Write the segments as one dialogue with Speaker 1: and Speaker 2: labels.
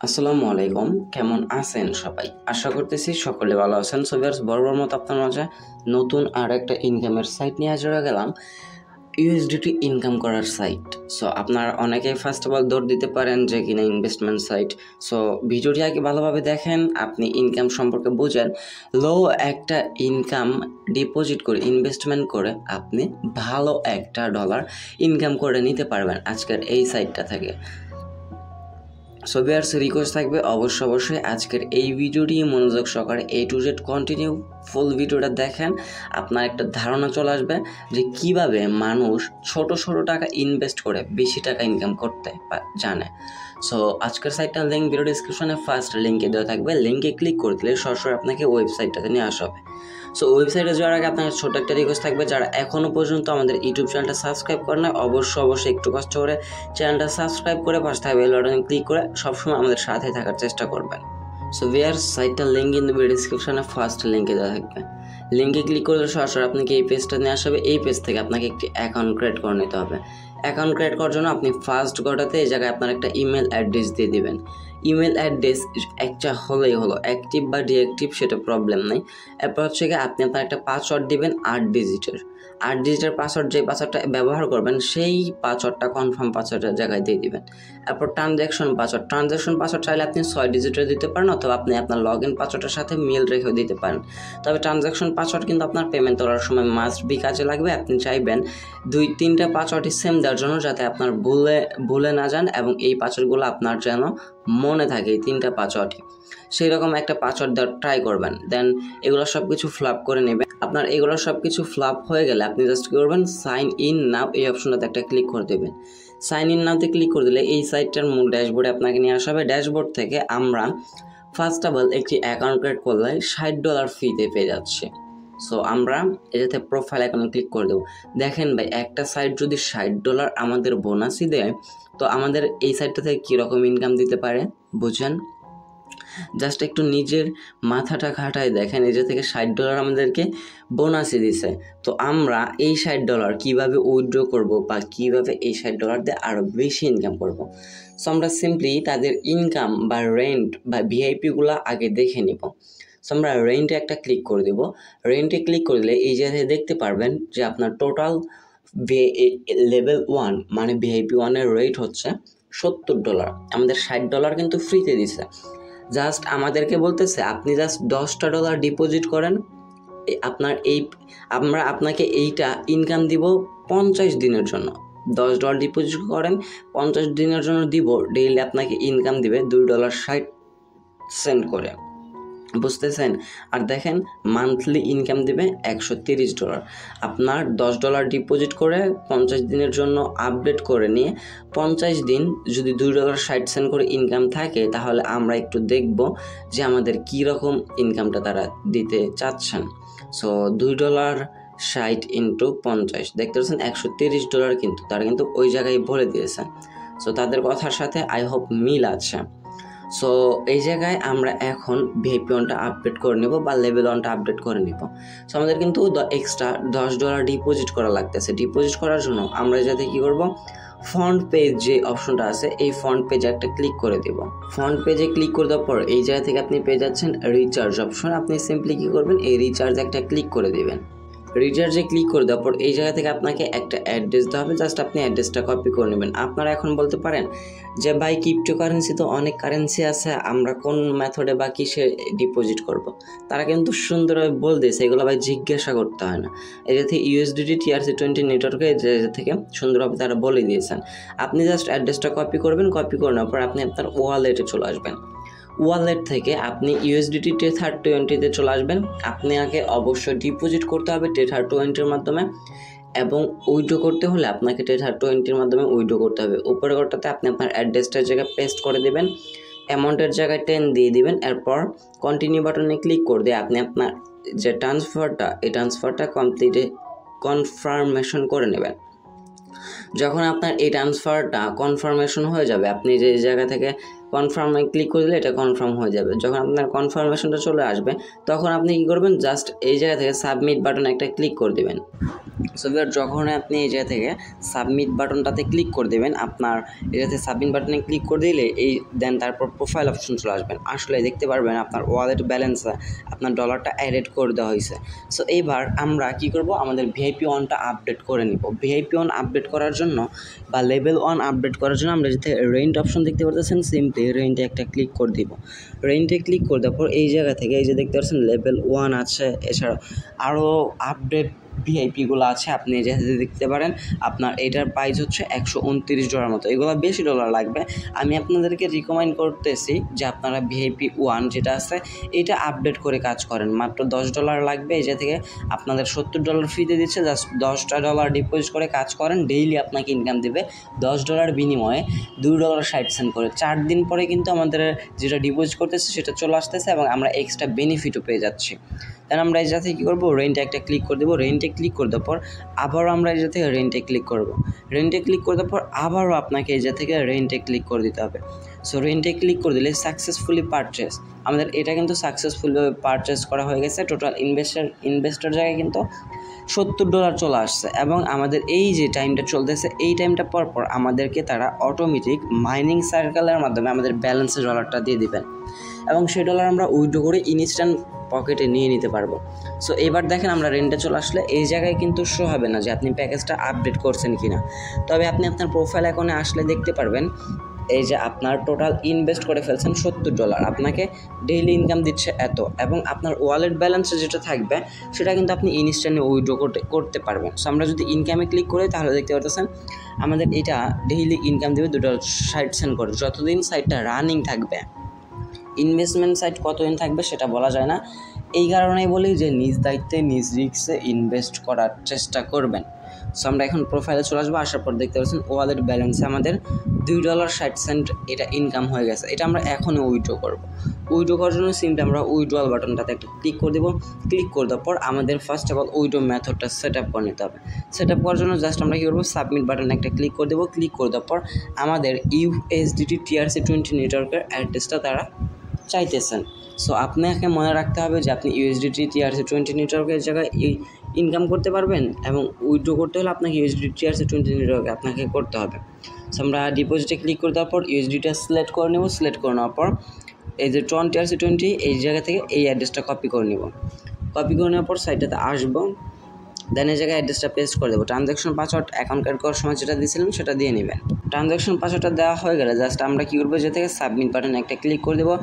Speaker 1: আসসালামু আলাইকুম, কেমন আছেন সবাই? আশা করতেছি সকলে ভালো আছেন। সো ভিউয়ার্স, বরাবর মতো আপনার মাঝে নতুন আর একটা ইনকামের সাইট নিয়ে হাজির হয়ে গেলাম, ইউএসডিটি ইনকাম করার সাইট। সো আপনারা অনেকেই ফার্স্ট অফ অল দৌড় দিতে পারেন যে কিনা ইনভেস্টমেন্ট সাইট। সো ভিডিওটি আগে ভালোভাবে দেখেন, আপনি ইনকাম সম্পর্কে বুঝেন। লো একটা ইনকাম ডিপোজিট করে ইনভেস্টমেন্ট করে আপনি ভালো একটা ডলার ইনকাম করে নিতে পারবেন আজকের এই সাইটটা থেকে। সো ভিউয়ার্স, রিকোয়েস্ট থাকবে অবশ্যই আজকের এই ভিডিওটি মনোযোগ সহকারে A to Z কন্টিনিউ ফুল ভিডিওটা দেখেন। আপনার একটা ধারণা চলে আসবে যে কিভাবে মানুষ ছোট টাকা ইনভেস্ট করে বেশি টাকা ইনকাম করতে জানে। সো আজকের সাইটটার লিঙ্ক ভিডিও ডিসক্রিপশনে ফার্স্ট লিঙ্কে দেওয়া থাকবে। লিঙ্কে ক্লিক করে দিলে সরাসরি আপনাকে ওয়েবসাইটটাতে নিয়ে আসা হবে। সো ওয়েবসাইটে যাওয়ার আগে আপনার ছোট একটা রিকোয়েস্ট থাকবে, যারা এখনও পর্যন্ত আমাদের ইউটিউব চ্যানেলটা সাবস্ক্রাইব করে না, অবশ্যই একটু কষ্ট করে চ্যানেলটা সাবস্ক্রাইব করে পাশে থাকা বেল বাটনে ক্লিক করে সবসময় আমাদের সাথে থাকার চেষ্টা করবেন। সো ভিউয়ার্স, সাইটটার লিঙ্ক কিন্তু ভিডিও ডিসক্রিপশনে ফার্স্ট লিঙ্কে দেওয়া থাকবে। লিঙ্কে ক্লিক করলে সরাসরি আপনাকে এই পেজটা নিয়ে আসবে। এই পেজ থেকে আপনাকে একটি অ্যাকাউন্ট ক্রিয়েট করে নিতে হবে। অ্যাকাউন্ট ক্রিয়েট করার জন্য আপনি ফার্স্ট গোটাতে এই জায়গায় আপনার একটা ইমেল অ্যাড্রেস দিয়ে দিবেন। ইমেল অ্যাড্রেস একটা হলেই হলো, অ্যাক্টিভ বা ডিঅ্যাক্টিভ সেটা প্রবলেম নেই। এরপর হচ্ছে গিয়ে আপনি আপনার একটা পাসওয়ার্ড দিবেন 8 ডিজিটের। 8 ডিজিটের পাসওয়ার্ড, যে পাসওয়ার্ডটা ব্যবহার করবেন সেই পাসওয়ার্ডটা কনফার্ম পাসওয়ার্ডের জায়গায় দিয়ে দিবেন। এরপর ট্রানজ্যাকশন পাসওয়ার্ড চাইলে আপনি 6 ডিজিটের দিতে পারেন, অথবা আপনি আপনার লগ ইন পাসওয়ার্ডের সাথে মিল রেখেও দিতে পারেন। তবে ট্রানজ্যাকশন পাসওয়ার্ড কিন্তু আপনার পেমেন্ট তোলার সময় মাস্ট বি কাজে লাগবে। আপনি চাইবেন 2-3টা পাসওয়ার্ডই সেম দেওয়ার জন্য, যাতে আপনার ভুলে না যান এবং এই পাসওয়ার্ডগুলো আপনার যেন মনে থাকে, এই 3টা পাসওয়ার্ডই। সেই রকম একটা পাসওয়ার্ড দেওয়ার ট্রাই করবেন। দেন এগুলো সব কিছু ফ্লাপ করে নেবেন। আপনার এগুলো সব কিছু ফ্লাপ হয়ে গেলে আপনি জাস্ট কী করবেন, সাইন ইন নাও এই অপশনটাতে একটা ক্লিক করে দেবেন। সাইন ইন নাওতে ক্লিক করে দিলে এই সাইটটার মূল ড্যাশবোর্ডে আপনাকে নিয়ে আসা হবে। ড্যাশবোর্ড থেকে আমরা ফার্স্ট অফ অল একটি অ্যাকাউন্ট ক্রিয়েট করলে $60 ফিতে পেয়ে যাচ্ছে। সো আমরা এটাতে প্রোফাইল অ্যাকাউন্ট ক্লিক করে দেবো। দেখেন ভাই, একটা সাইট যদি $60 আমাদের বোনাসই দেয়, তো আমাদের এই সাইটটা থেকে কীরকম ইনকাম দিতে পারে বুঝেন। জাস্ট একটু নিজের মাথাটা খাটায় দেখেন, এই যে থেকে $60 আমাদেরকে বোনাসই দিছে। তো আমরা এই $60 কীভাবে উইথড্র করব বা কীভাবে এই $60 দিয়ে আরও বেশি ইনকাম করব। সো আমরা সিম্পলি তাদের ইনকাম বা রেন্ট বা ভিআইপিগুলো আগে দেখে নিব। সো আমরা রেন্টে একটা ক্লিক করে দেবো। রেন্টে ক্লিক করে দিলে এই জায়গায় দেখতে পারবেন যে আপনার টোটাল লেভেল 1 মানে ভিআইপি 1-এর রেট হচ্ছে $70। আমাদের $60 কিন্তু ফ্রিতে দিছে। জাস্ট আমাদেরকে বলতেছে আপনি জাস্ট $10 ডিপোজিট করেন, আমরা আপনাকে এইটা ইনকাম দিব 50 দিনের জন্য। $10 ডিপোজিট করেন, 50 দিনের জন্য দিব, ডেইলি আপনাকে ইনকাম দিবে $2.60 করে, বুঝতেছেন। আর দেখেন মান্থলি ইনকাম দিবে $130। আপনার $10 ডিপোজিট করে 50 দিনের জন্য আপডেট করে নিয়ে 50 দিন যদি $2.60 করে ইনকাম থাকে, তাহলে আমরা একটু দেখব যে আমাদের কী রকম ইনকামটা তারা দিতে চাচ্ছেন। সো $2.60 ইন্টু 50 দেখতে পাচ্ছেন $130, কিন্তু তারা কিন্তু ওই জায়গায় বলে দিয়েছে। সো তাদের কথার সাথে আই হোপ মিল আছে। সো এই জায়গায় আমরা এখন ভিআইপি 1টা আপডেট করে নেব বা লেভেল 1টা আপডেট করে নেব। সো আমাদের কিন্তু এক্সট্রা $10 ডিপোজিট করা লাগতেছে। ডিপোজিট করার জন্য আমরা যাতে কী করব, ফ্রন্ট পেজ যে অপশনটা আছে এই ফ্রন্ট পেজে একটা ক্লিক করে দেব। ফ্রন্ট পেজে ক্লিক করে দেওয়ার পর এই জায়গা থেকে আপনি পেয়ে যাচ্ছেন রিচার্জ অপশন। আপনি সিম্পলি কী করবেন, এই রিচার্জে একটা ক্লিক করে দেবেন। রিচার্জে ক্লিক করে দেওয়ার পর এই জায়গা থেকে আপনাকে একটা অ্যাড্রেস দেওয়া হবে। জাস্ট আপনি অ্যাড্রেসটা কপি করে নেবেন। আপনারা এখন বলতে পারেন যে ভাই, ক্রিপ্টোকারেন্সি তো অনেক কারেন্সি আছে, আমরা কোন মেথডে বা কিসে ডিপোজিট করব। তারা কিন্তু সুন্দরভাবে বলে দিয়েছে, এগুলো ভাই জিজ্ঞাসা করতে হয় না। এটা থেকে USDT TRC20 নেটওয়ার্কে থেকে সুন্দরভাবে তারা বলে দিয়েছেন। আপনি জাস্ট অ্যাড্রেসটা কপি করবেন। কপি করে নেওয়ার পর আপনি আপনার ওয়ালেটে চলে আসবেন। ওয়ালেট থেকে আপনি USDT Tether20-তে চলে আসবেন। আপনাকে অবশ্যই ডিপোজিট করতে হবে Tether20-র মাধ্যমে, এবং উইথড্র করতে হলে আপনাকে Tether20-র মাধ্যমে উইথড্র করতে হবে। উপরের ঘরটাতে আপনি আপনার অ্যাড্রেসটার জায়গায় পেস্ট করে দেবেন, অ্যামাউন্টের জায়গায় 10 দিয়ে দিবেন। এরপর কন্টিনিউ বাটনে ক্লিক করে দিয়ে আপনি আপনার যে ট্রান্সফারটা কনফার্মেশন করে নেবেন। যখন আপনার এই ট্রান্সফারটা কনফার্মেশন হয়ে যাবে, আপনি যে জায়গা থেকে কনফার্মে ক্লিক করে দিলে এটা কনফার্ম হয়ে যাবে। যখন আপনার কনফার্মেশনটা চলে আসবে, তখন আপনি কী করবেন, জাস্ট এই জায়গা থেকে সাবমিট বাটনে একটা ক্লিক করে দেবেন। সো যখন আপনি এই জায়গা থেকে সাবমিট বাটনটাতে ক্লিক করে দেবেন, আপনার এই জায়গাতে সাবমিট বাটনে ক্লিক করে দিলে এই দেন তারপর প্রোফাইল অপশন চলে আসবেন, আসলে দেখতে পারবেন আপনার ওয়ালেট ব্যালেন্সে আপনার ডলারটা অ্যাডেড করে দেওয়া হয়েছে। সো এইবার আমরা কি করব, আমাদের ভিআইপি ওয়ানটা আপডেট করে নিব। ভিআইপি ওয়ান আপডেট করার জন্য বা লেভেল ওয়ান আপডেট করার জন্য আমরা যেতে রেন্ট অপশন দেখতে পারতেছেন, সিম্পলি রেন্টে একটা ক্লিক করে দিব। রেন্টে ক্লিক করে দেওয়ার পর এই জায়গা থেকে এই যে দেখতে পাচ্ছেন লেভেল ওয়ান আছে, এছাড়া আরও আপডেট ভিআইপিগুলো আছে, আপনি যে দেখতে পারেন। আপনার এটার প্রাইস হচ্ছে $129 মতো, এগুলো বেশি ডলার লাগবে। আমি আপনাদেরকে রিকমেন্ড করতেছি যে আপনারা ভিআইপি ওয়ান যেটা আছে এটা আপডেট করে কাজ করেন, মাত্র $10 লাগবে। এই যে থেকে আপনাদের $70 ফ্রিতে দিচ্ছে, জাস্ট $10 ডিপোজিট করে কাজ করেন, ডেইলি আপনাকে ইনকাম দেবে $10 বিনিময়ে $2.60 করে। 4 দিন পরে কিন্তু আমাদের যেটা ডিপোজিট করতেছে সেটা চলে আসতেছে এবং আমরা এক্সট্রা বেনিফিটও পেয়ে যাচ্ছি। দেন আমরা এই জায়গাতে কী করবো, রেন্টে একটা ক্লিক করে দেবো। রেন্টে ক্লিক করে দেওয়ার পর আবারও আমরা এই জায়গা থেকে রেন্টে ক্লিক করবো। রেন্টে ক্লিক করে দেওয়ার পর আবারও আপনাকে এই জায়গা থেকে রেন্টে ক্লিক করে দিতে হবে। সো রেন্টে ক্লিক করে দিলে সাকসেসফুলি পারচেস, আমাদের এটা কিন্তু সাকসেসফুলভাবে পারচেস করা হয়ে গেছে। টোটাল ইনভেস্টর জায়গায় কিন্তু $70 চলে আসছে এবং আমাদের এই যে টাইমটা চলতেছে এই টাইমটা পর আমাদেরকে তারা অটোমেটিক মাইনিং সার্কেলের মাধ্যমে আমাদের ব্যালেন্সের ডলারটা দিয়ে দিবেন এবং সেই ডলার আমরা উইথড্র করে ইনস্ট্যান্ট পকেটে নিয়ে নিতে পারবো। সো এবার দেখেন আমরা রেন্টে চলে আসলে এই জায়গায় কিন্তু শো হবে না যে আপনি প্যাকেজটা আপডেট করছেন কিনা, তবে আপনি আপনার প্রোফাইল অ্যাকাউন্টে আসলে দেখতে পারবেন এই যে আপনার টোটাল ইনভেস্ট করে ফেলছেন $70, আপনাকে ডেইলি ইনকাম দিচ্ছে এত, এবং আপনার ওয়ালেট ব্যালেন্সে যেটা থাকবে সেটা কিন্তু আপনি ইনস্ট্যান্টলি উইথড্র করতে পারবেন। সো আমরা যদি ইনকামে ক্লিক করি তাহলে দেখতে পাচ্ছেন আমাদের এটা ডেইলি ইনকাম দেবে $2.60 করে, যতদিন সাইটটা রানিং থাকবে। ইনভেস্টমেন্ট সাইট কতদিন থাকবে সেটা বলা যায় না, এই কারণেই বলি যে নিজ দায়িত্বে নিজ রিস্কে ইনভেস্ট করার চেষ্টা করবেন। সো আমরা এখন প্রোফাইলে চলে আসবো, আসার পর দেখতে পাচ্ছেন ওয়ালেট ব্যালেন্সে আমাদের $2.60 এটা ইনকাম হয়ে গেছে। এটা আমরা এখনও উইথড্র করবো। উইথড্র করার জন্য সিম্পলি আমরা উইথড্রয়াল বাটনটাতে একটা ক্লিক করে দেবো। ক্লিক করে দেওয়ার পর আমাদের ফার্স্ট অফ অল উইথড্র মেথডটা সেট আপ করে নিতে হবে। সেট আপ করার জন্য জাস্ট আমরা কী করবো, সাবমিট বাটনে একটা ক্লিক করে দেবো। ক্লিক করে দেওয়ার পর আমাদের USDT TRC20 নেটওয়ার্কের অ্যাড্রেসটা তারা চাইতেছেন। সো আপনাকে মনে রাখতে হবে যে আপনি USDT TRC20 নেটওয়ার্কের জায়গায় ইনকাম করতে পারবেন এবং উইথড্র করতে হলে আপনাকে USDT TRC20 নেটওয়ার্কে আপনাকে করতে হবে। সো আমরা ডিপোজিটে ক্লিক করে দেওয়ার পর USDটা সিলেক্ট করে নেব। সিলেক্ট করে নেওয়ার পর এই যে TRC20 এই জায়গা থেকে এই অ্যাড্রেসটা কপি করে নেব। কপি করে নেওয়ার পর সাইটটাতে আসবো, দেন এই জায়গায় অ্যাড্রেসটা পেস্ট করে দেবো। ট্রানজ্যাকশন পাসওয়ার্ড অ্যাকাউন্ট কার্ড করার সময় যেটা দিয়েছিলাম সেটা দিয়ে নেবেন। ট্রানজ্যাকশন পাসওয়ার্ডটা দেওয়া হয়ে গেলে জাস্ট আমরা কী করবো, যে থেকে সাবমিট বাটনে একটা ক্লিক করে দেবো।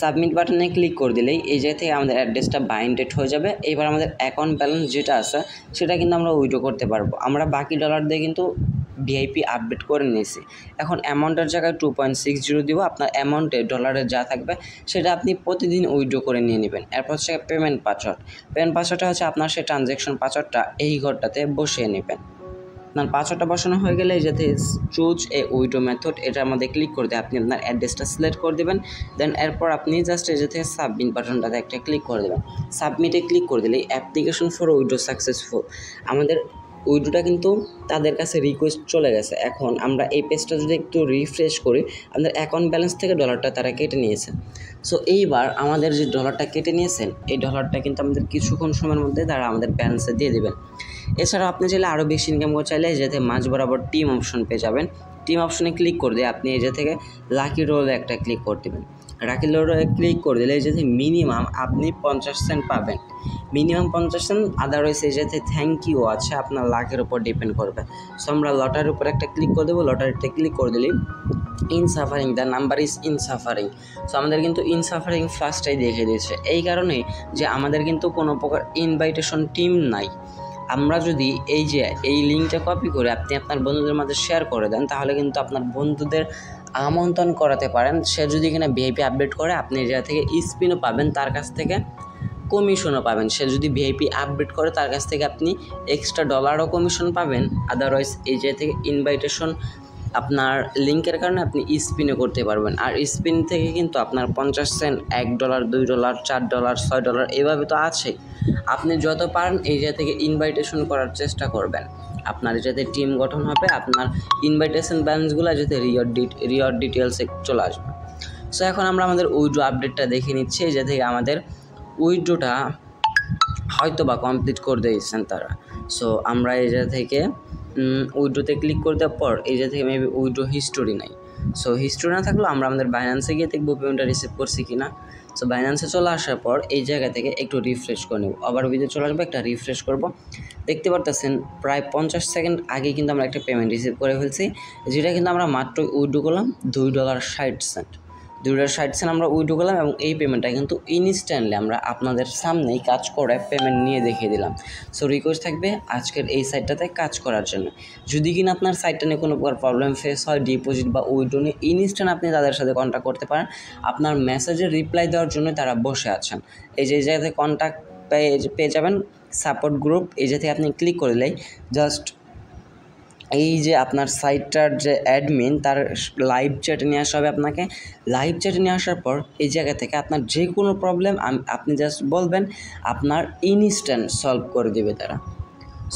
Speaker 1: সাবমিট বাটনে ক্লিক করে দিলেই এই জায়গা থেকে আমাদের অ্যাড্রেসটা বাইন্ডেড হয়ে যাবে। এবার আমাদের অ্যাকাউন্ট ব্যালেন্স যেটা আছে সেটা কিন্তু আমরা উইথড্র করতে পারবো। আমরা বাকি ডলার দিয়ে কিন্তু ভিআইপি আপডেট করে নিয়েছি। এখন অ্যামাউন্টের জায়গায় 2.60 দিব। আপনার অ্যামাউন্টে ডলারে যা থাকবে সেটা আপনি প্রতিদিন উইথড্র করে নিয়ে নেবেন। এরপর হচ্ছে পেমেন্ট পাসওয়ার্ডটা হচ্ছে আপনার সেই ট্রানজ্যাকশন পাসওয়ার্ডটা এই ঘরটাতে বসিয়ে নেবেন। আপনার পাসওয়ার্ডটা বসানো হয়ে গেলে যাতে চুজ এ উইথড্র মেথড এটার মধ্যে ক্লিক করে দিয়ে আপনি আপনার অ্যাড্রেসটা সিলেক্ট করে দেবেন। দেন এরপর আপনি জাস্ট এই থেকে সাবমিট বাটনটাতে একটা ক্লিক করে দেবেন। সাবমিটে ক্লিক করে দিলেই অ্যাপ্লিকেশন ফর উইথড্র সাকসেসফুল, আমাদের উইথড্রটা কিন্তু তাদের কাছে রিকোয়েস্ট চলে গেছে। এখন আমরা এই পেজটা যদি একটু রিফ্রেশ করি, আমাদের অ্যাকাউন্ট ব্যালেন্স থেকে ডলারটা তারা কেটে নিয়েছে। সো এইবার আমাদের যে ডলারটা কেটে নিয়েছেন এই ডলারটা কিন্তু আমাদের কিছুক্ষণ সময়ের মধ্যে তারা আমাদের ব্যালেন্সে দিয়ে দেবেন। এছাড়াও আপনি চাইলে আরও বেশি ইনকাম করতে চাইলে যাতে মাঝ বরাবর টিম অপশন পেয়ে যাবেন। টিম অপশনে ক্লিক করে দিয়ে আপনি এই যে থেকে লাকি রোলে একটা ক্লিক করে দেবেন। লাকি রোলে ক্লিক করে দিলে এই যে মিনিমাম আপনি 50 সেন্ট পাবেন, মিনিমাম 50 সেন্ট। আদারওয়াইজ এই যে থ্যাংক ইউ আছে আপনার লাখের উপর ডিপেন্ড করবে। সো আমরা লটারির উপর একটা ক্লিক করে দেবো। লটারিতে ক্লিক করে দিলেই in suffering, the number is in suffering. So আমাদের কিন্তু ইন সাফারিং ফার্স্টটাই দেখে দিয়েছে, এই কারণেই যে আমাদের কিন্তু কোনো প্রকার ইনভাইটেশন টিম নাই। আমরা যদি এই লিঙ্কটা কপি করে আপনি আপনার বন্ধুদের মাঝে শেয়ার করে দেন তাহলে কিন্তু আপনার বন্ধুদের আমন্ত্রণ করাতে পারেন। সে যদি এখানে ভিআইপি আপডেট করে আপনি এই জায়গা থেকে স্পিনও পাবেন, তার কাছ থেকে কমিশনও পাবেন। সে যদি ভিআইপি আপডেট করে তার কাছ থেকে আপনি এক্সট্রা ডলারও কমিশন পাবেন। আদারওয়াইজ এই জায়গা থেকে ইনভাইটেশন আপনার লিঙ্কের কারণে আপনি স্পিনও করতে পারবেন। আর স্পিন থেকে কিন্তু আপনার 50 সেন্ট, $1, $2, $4, $6 এভাবে তো আছেই। আপনি যত পারেন এই জায়গা থেকে ইনভাইটেশন করার চেষ্টা করবেন। আপনার যাতে টিম গঠন হবে, আপনার ইনভাইটেশন ব্যালেন্সগুলো যাতে রিওয়ার্ড ডিটেলসে চলে আসবে। সো এখন আমরা আমাদের উইথড্র আপডেটটা দেখে নিচ্ছি। এই জায়গা থেকে আমাদের উইথড্রটা হয়তো বা কমপ্লিট করে দিয়েছেন তারা। সো আমরা এই জায়গা থেকে উইড্রোতে ক্লিক করে দেওয়ার পর এই জায়গা থেকে মেবি উইড্রো হিস্টোরি নাই। সো হিস্টোরি না থাকলেও আমরা আমাদের বাইন্যান্সে গিয়ে দেখবো পেমেন্টটা রিসিভ করছি কিনা। সো বাইন্যান্সে চলে আসার পর এই জায়গা থেকে একটু রিফ্রেশ করে নেব, আবার ভিডিও চলে আসবে, একটা রিফ্রেশ করব। দেখতে পারতেছেন প্রায় 50 সেকেন্ড আগে কিন্তু আমরা একটা পেমেন্ট রিসিভ করে ফেলছি, যেটা কিন্তু আমরা মাত্র উইড্রো করলাম $2.60। $2.60 আমরা উইড্রো করলাম এবং এই পেমেন্টটা কিন্তু ইনস্ট্যান্টলি আমরা আপনাদের সামনেই কাজ করে পেমেন্ট নিয়ে দেখিয়ে দিলাম। সো রিকোয়েস্ট থাকবে আজকের এই সাইটটাতে কাজ করার জন্য। যদি কিনা আপনার সাইটটা নিয়ে কোনো প্রকার প্রবলেম ফেস হয়, ডিপোজিট বা উইড্রো নিয়ে, ইনস্ট্যান্ট আপনি তাদের সাথে কন্ট্যাক্ট করতে পারেন। আপনার মেসেজের রিপ্লাই দেওয়ার জন্য তারা বসে আছেন। এই জায়গাতে কন্ট্যাক্ট পেয়ে যাবেন, সাপোর্ট গ্রুপ, এই জায়গাতে আপনি ক্লিক করলেই জাস্ট এই যে আপনার সাইটটার যে অ্যাডমিন তার লাইভ চ্যাটে নিয়ে আসা হবে আপনাকে। লাইভ চ্যাটে নিয়ে আসার পর এই জায়গা থেকে আপনার যে কোনো প্রবলেম আপনি জাস্ট বলবেন, আপনার ইনস্ট্যান্ট সলভ করে দেবে তারা।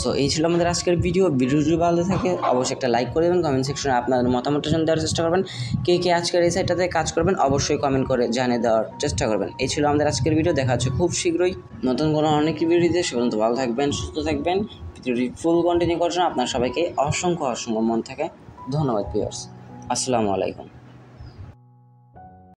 Speaker 1: সো এই ছিল আমাদের আজকের ভিডিও যদি ভালো থাকে অবশ্যই একটা লাইক করে দেবেন, কমেন্ট সেকশনে আপনাদের মতামতটা দেওয়ার চেষ্টা করবেন। কে কে আজকের এই সাইটটাতে কাজ করবেন অবশ্যই কমেন্ট করে জানিয়ে দেওয়ার চেষ্টা করবেন। এই ছিল আমাদের আজকের ভিডিও, দেখা হচ্ছে খুব শীঘ্রই নতুন কোনো অনেক ভিডিওতে। সে পর্যন্ত ভালো থাকবেন, সুস্থ থাকবেন। ভিডিওটি ফুল কন্টিনিউ করার জন্য আপনার সবাইকে অসংখ্য মন থেকে ধন্যবাদ ভিউয়ার্স। আসসালামু আলাইকুম।